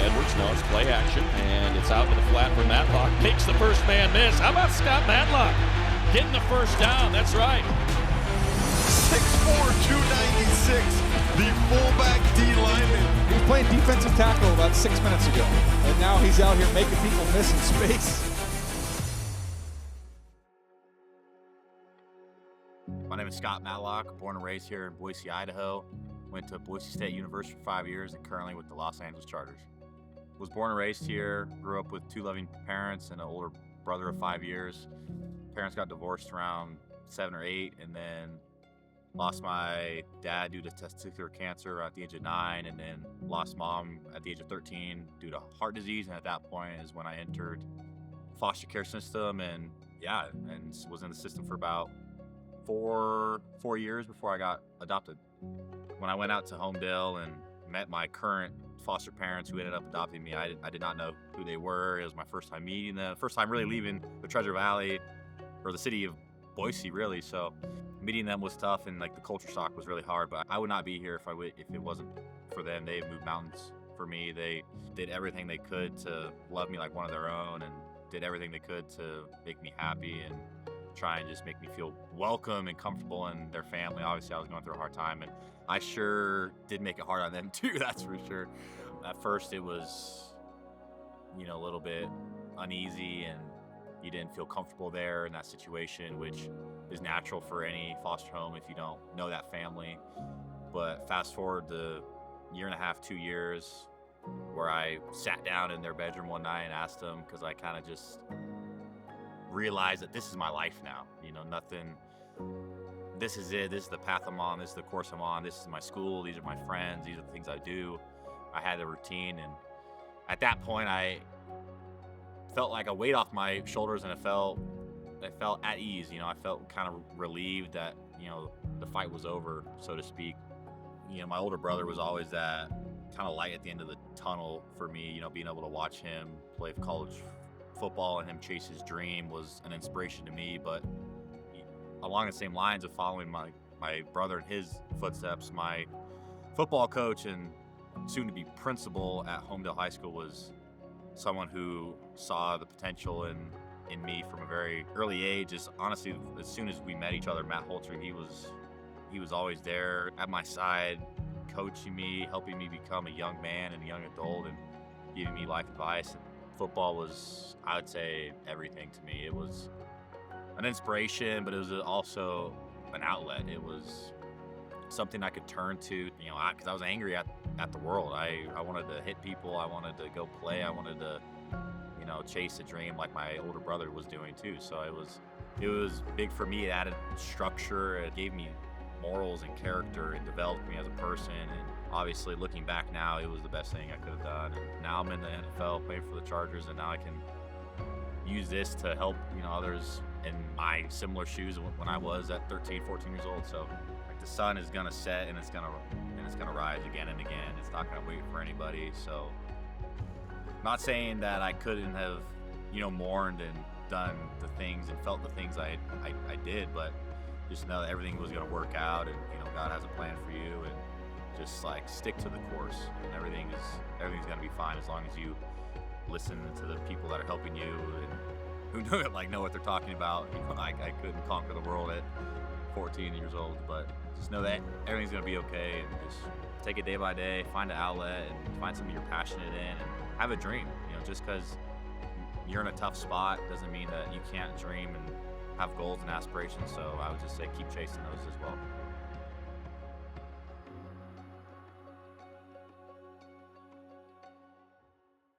Edwards, no, it's play action, and it's out to the flat for Matlock. Makes the first man miss. How about Scott Matlock getting the first down? That's right. 6'4", 296, the fullback D lineman. He was playing defensive tackle about 6 minutes ago, and now he's out here making people miss in space. My name is Scott Matlock, born and raised here in Boise, Idaho. Went to Boise State University for 5 years and currently with the Los Angeles Chargers. Was born and raised here, grew up with two loving parents and an older brother of 5 years. Parents got divorced around 7 or 8, and then lost my dad due to testicular cancer at the age of 9, and then lost mom at the age of 13 due to heart disease. And at that point is when I entered foster care system, and was in the system for about four years before I got adopted. When I went out to Homedale and met my current foster parents who ended up adopting me, I did not know who they were. It was my first time meeting them, first time really leaving the Treasure Valley, or the city of Boise, really. So meeting them was tough, and like the culture shock was really hard. But I would not be here if it wasn't for them. They moved mountains for me. They did everything they could to love me like one of their own, and did everything they could to make me happy and try and just make me feel welcome and comfortable in their family. Obviously, I was going through a hard time, and I sure did make it hard on them too, that's for sure. At first, it was, a little bit uneasy, and you didn't feel comfortable there in that situation, which is natural for any foster home if you don't know that family. But fast forward the 1.5 to 2 years, where I sat down in their bedroom one night and asked them, because I kind of just realize that this is my life now. This is it. This is the path I'm on. This is the course I'm on. This is my school. These are my friends. These are the things I do. I had a routine, and at that point I felt like a weight off my shoulders, and I felt at ease. I felt kind of relieved that the fight was over, so to speak. My older brother was always that kind of light at the end of the tunnel for me. Being able to watch him play college football and him chase his dream was an inspiration to me. But along the same lines of following my brother in his footsteps, my football coach and soon-to-be principal at Homedale High School was someone who saw the potential in me from a very early age. Just honestly, as soon as we met each other, Matt Holter, he was always there at my side, coaching me, helping me become a young man and a young adult, and giving me life advice. Football was, I would say, everything to me. It was an inspiration, but it was also an outlet. It was something I could turn to, because I was angry at the world. I wanted to hit people. I wanted to go play. I wanted to, chase a dream like my older brother was doing too. So it was big for me. It added structure. It gave me morals and character. It developed me as a person. And obviously, looking back now, it was the best thing I could have done. And now I'm in the NFL playing for the Chargers, and now I can use this to help others in my similar shoes when I was at 13, 14 years old. So the sun is gonna set, and it's gonna rise again and again. It's not gonna wait for anybody. So not saying that I couldn't have mourned and done the things and felt the things I did, but just know that everything was gonna work out, and God has a plan for you, and just stick to the course, and everything's gonna be fine as long as you listen to the people that are helping you and who know what they're talking about. I couldn't conquer the world at 14 years old, but just know that everything's gonna be okay, and just take it day by day, find an outlet, and find something you're passionate in, and have a dream. Just because you're in a tough spot doesn't mean that you can't dream and have goals and aspirations. So I would just say keep chasing those as well.